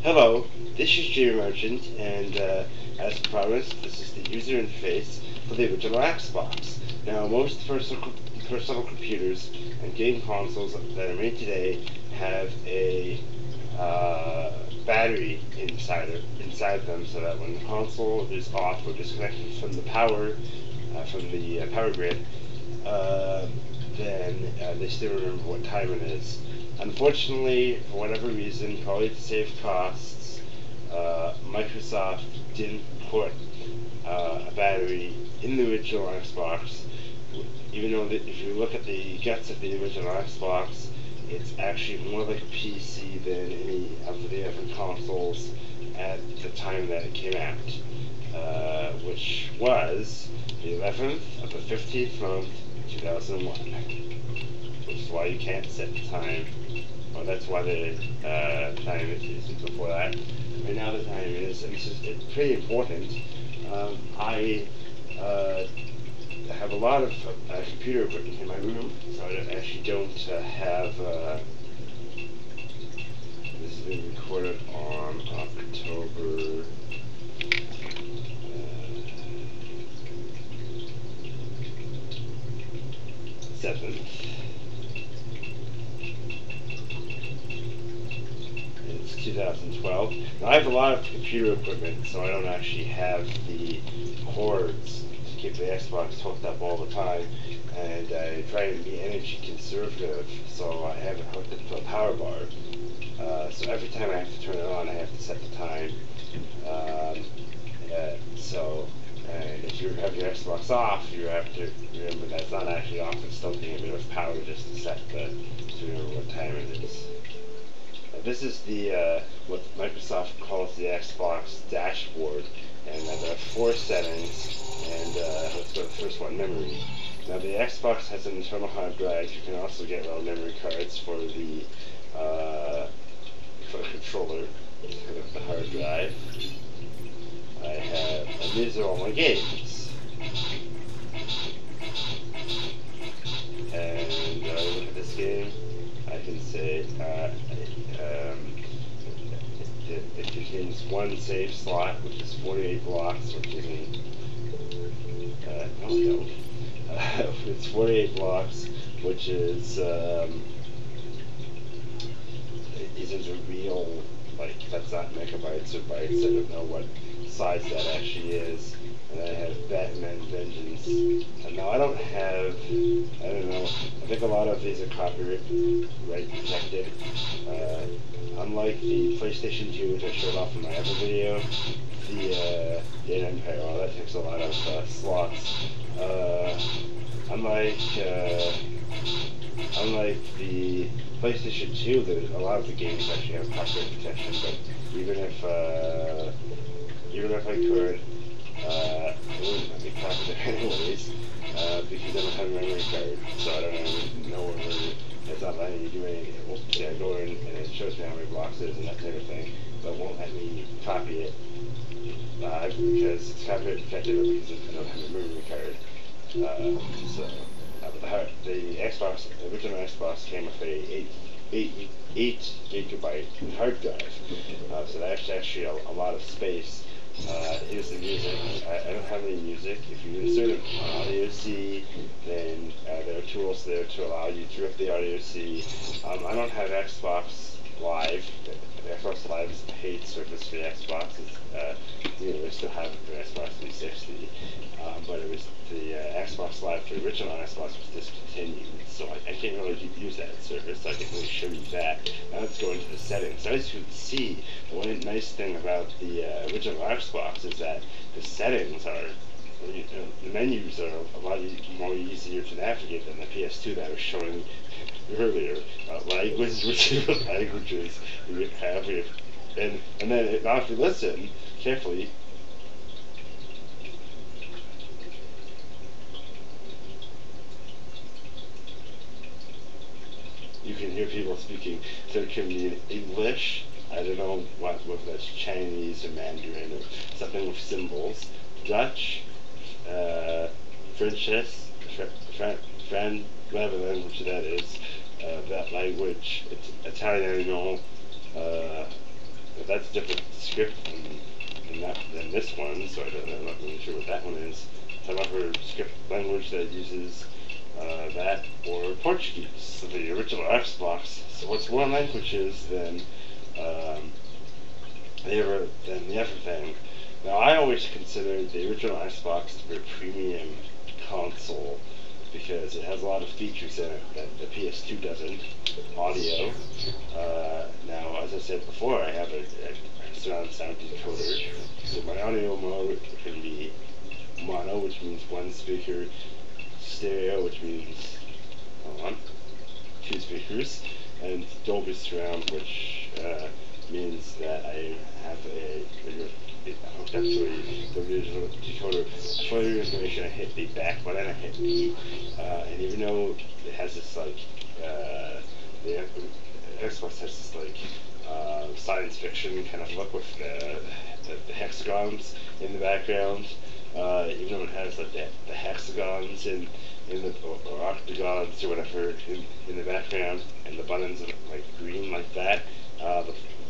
Hello, this is Jay Merchant, and as promised, this is the user interface for the original Xbox. Now, most personal computers and game consoles that are made today have a battery inside them, so that when the console is off or disconnected from the power power grid, then they still remember what time it is. Unfortunately, for whatever reason, probably to save costs, Microsoft didn't put a battery in the original Xbox, even though if you look at the guts of the original Xbox, it's actually more like a PC than any of the other consoles at the time that it came out, which was the 11th of the 15th month, 2001. Which is why you can't set the time. Well, that's why the time is before that. Right now the time is, and it's pretty important. I have a lot of computer equipment in my room, so I actually don't have. This is being recorded on October 7th. It's 2012. Now, I have a lot of computer equipment, so I don't actually have the cords to keep the Xbox hooked up all the time, and I try to be energy conservative, so I have it hooked up to a power bar. So every time I have to turn it on, I have to set the time. And if you have your Xbox off, you have to remember that it's not actually off, it's still being a bit of power just to remember what time it is. This is the what Microsoft calls the Xbox dashboard, and there are 4 settings, and let's go to the first one, memory. Now the Xbox has an internal hard drive. You can also get memory cards for the controller, the hard drive. And these are all my games. And look at this game. I can say it contains one save slot, which is 48 blocks, which isn't. It's 48 blocks, which is isn't a real, like, that's not megabytes or bytes. I don't know what size that actually is. And I have Batman Vengeance. And now I don't know, I think a lot of these are copyright protected. Unlike the PlayStation 2, which I showed off in my other video, the Dead Empire, well, that takes a lot of slots. Unlike the PlayStation 2, a lot of the games actually have copyright protection, but even if I could, it wouldn't let me copy it anyways, because I don't have a memory card, so I don't even know where it's not letting me do anything. Well, yeah, I go in and it shows me how many blocks it is and that type of thing, but it won't let me copy it, because it's copyright protected, or because I don't have a memory card. The Xbox, the original Xbox came with a 8 gigabyte hard drive, so that's actually a lot of space. Here's the music. I don't have any music. If you insert an audio C, then there are tools there to allow you to rip the audio C. I don't have Xbox Live. Xbox Live is a paid service for the Xbox. We still have it for Xbox 360, but it was the Xbox Live for the original Xbox was discontinued, so I can't really use that service. So I can't really show you that. Now let's go into the settings. As you can see, the one nice thing about the original Xbox is that the settings are, the menus are a lot more easier to navigate than the PS2 that I was showing earlier. Languages you have here. And then now if you listen carefully, you can hear people speaking. So it can be in English, I don't know whether that's Chinese or Mandarin or something with symbols, Dutch, French, whatever language that is, that language, it's Italiano, that's a different script than this one, so I'm not really sure what that one is. I'm not for script language that uses that or Portuguese. So the original Xbox supports more languages than the other thing. Now, I always considered the original Xbox to be a premium console because it has a lot of features in it that the PS2 doesn't. Audio. Now, as I said before, I have a surround sound decoder, so my audio mode can be mono, which means one speaker, stereo, which means two speakers, and Dolby Surround, which means that I have hooked up to the original decoder. For your information, I hit the back button, I hit E, and even though it has this like the Xbox has this like science fiction kind of look with the hexagons in the background. Even though it has like the hexagons in the or octagons or whatever in the background, and the buttons are like green like that.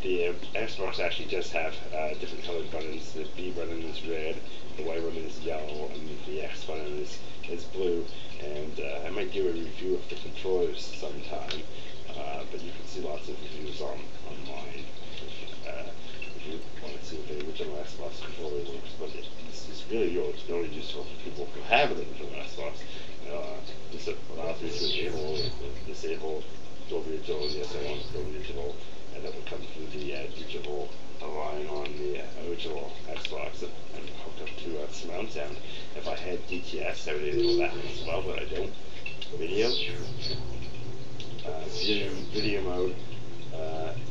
The Xbox actually does have different colored buttons. The B button is red, the Y button is yellow, and the X button is blue. And I might do a review of the controllers sometime, but you can see lots of reviews online if you want to see what the original Xbox controller looks. But it's really only useful for people who have an original Xbox. This allows me to disable Dolby Digital. Yes, I want Dolby Digital, and that would come through the digital line on the original Xbox and hooked up to surround sound. If I had DTS, I would enable that as well, but I don't. Video mode,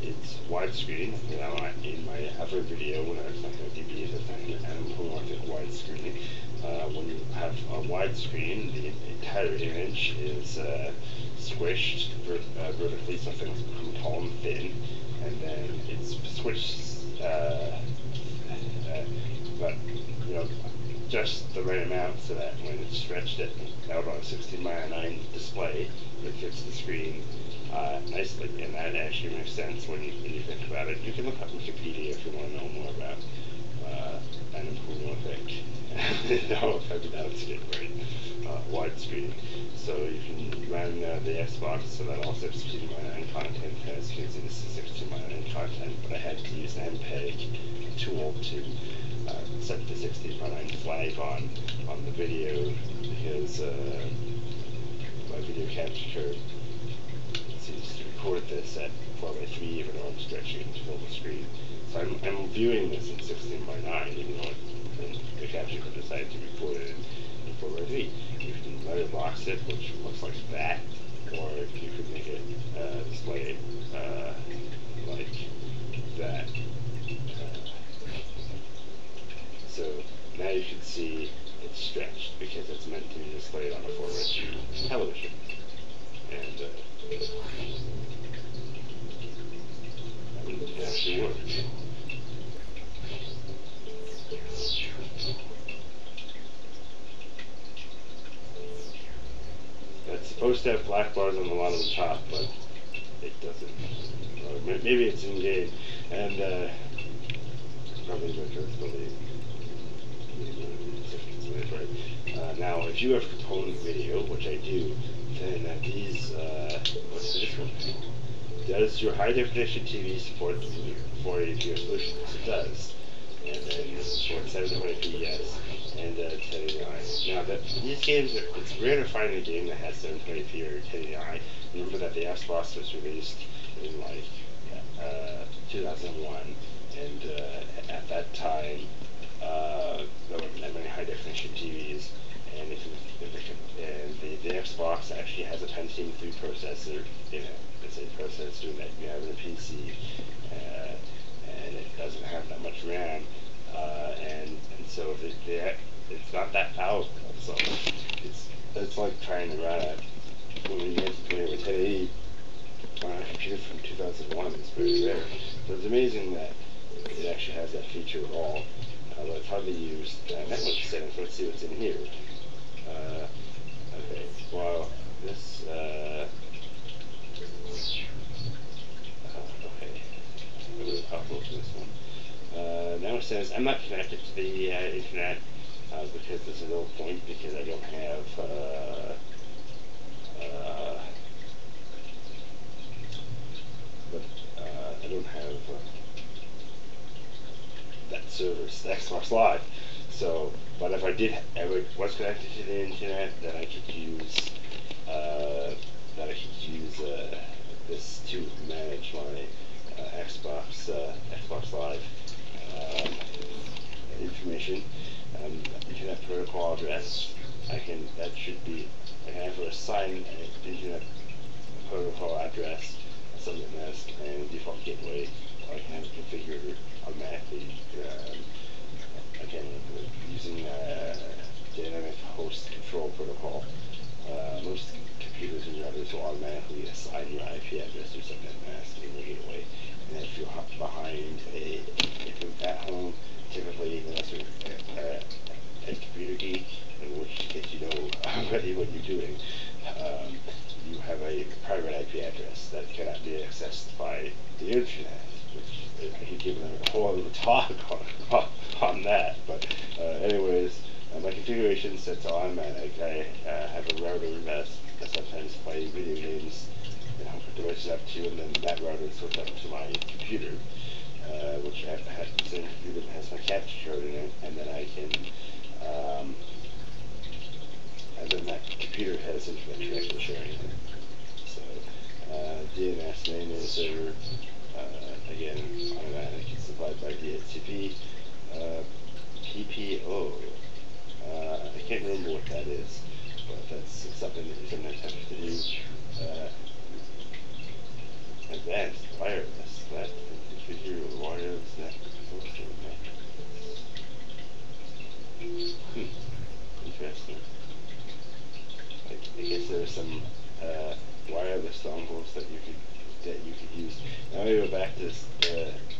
it's widescreen. In my other video, when I was talking about DBs, I was talking about anamorphic widescreen. When you have a widescreen, the entire image is squished vertically, so things become tall and thin, and then it's switched, but just the right amount so that when it's stretched out on a 16:9 display, it fits the screen nicely, and that actually makes sense when you think about it. You can look up Wikipedia if you want to know more about anamorphic. No, if I pronounced it right, widescreen. So you can run the Xbox so that all 16:9 content, as you can see, this is 16:9 content, but I had to use an MPEG tool to set the 16:9 flag on the video because my video capture card seems to record this at 4:3 even though I'm stretching it to fill the screen. So I'm viewing this in 16:9 even though the capture card decided to record it in 4:3. You can letterbox it, which looks like that, or you could make it display like that. So now you can see it's stretched because it's meant to be displayed on a 4:3 television. And it actually works. It's supposed to have black bars on the bottom and top, but it doesn't. Or maybe it's in game, and probably now, if you have component video, which I do, then these, what's this one? Does your high definition TV support 480p resolution? Yes, it does. And then it supports 720p, yes, and 1080i. Now, these games, it's rare to find a game that has 720p or 1080i. Remember that the Xbox was released in like 2001, and at that time, there weren't that many high definition TVs, and the Xbox actually has a Pentium 3 processor in it. It's a processor that you have in a PC, and it doesn't have that much RAM, and so it's not that powerful. So it's like trying to run a 1080 on a computer from 2001. It's very rare. So it's amazing that it actually has that feature at all. But it's hardly used. Network settings. Let's see what's in here. Okay. Well, this. Okay. upload to this one. Now it says I'm not connected to the internet because there's a little point because I don't have I don't have that service, Xbox Live. So, but if I did ever was connected to the internet, then I could use this to manage my Xbox Live information. Internet protocol address. I can either assign an internet protocol address, subnet mask, and default gateway. I can have it configured automatically. Again, using dynamic host control protocol. Most computers and routers will automatically assign your IP address to subnet mask in the gateway. And if you're behind if you're at home, typically unless you're a computer geek, in which case you know already what you're doing, you have a private IP address that cannot be accessed by the internet, which I could give a whole other talk on that. But anyways, my configuration is set to automatic. I have a router that sometimes play video games and hook devices up to, and then that router is hooked up to my computer, which I have the same computer that has my capture code in it, and then I can and then that computer has internet connection sharing. So DNS name is again automatic. It's supplied by DHCP. PPO. I can't remember what that is, but that's something that you sometimes have to do. Advanced wireless. That configure wireless network. Interesting. I guess there's some wireless dongles that you could use. Now we go back to this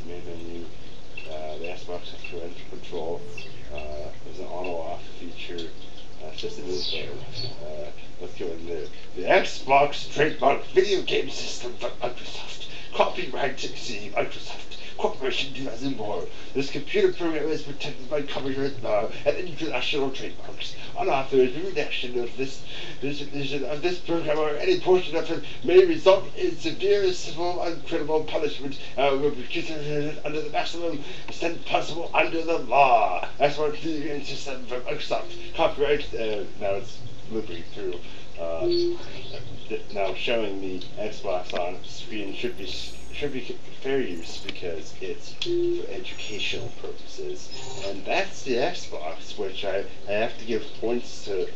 main menu. The Xbox has parental control. There's an on-off feature. System info. Let's go in there. The Xbox trademark video game system from Microsoft. Copyright C. Microsoft Corporation 2004. This computer program is protected by copyright law and international trademarks. Unauthorized redaction of this program or any portion of it may result in severe civil and criminal punishment and will be considered under the maximum extent possible under the law. That's what the system from Microsoft. Copyright. Now it's looping through. Now showing the Xbox on screen should be fair use because it's for educational purposes, and that's the Xbox, which I have to give points to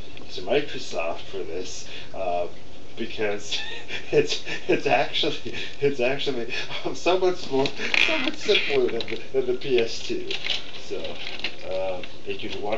Microsoft for this, because it's actually so much simpler than the PS2. So you can watch.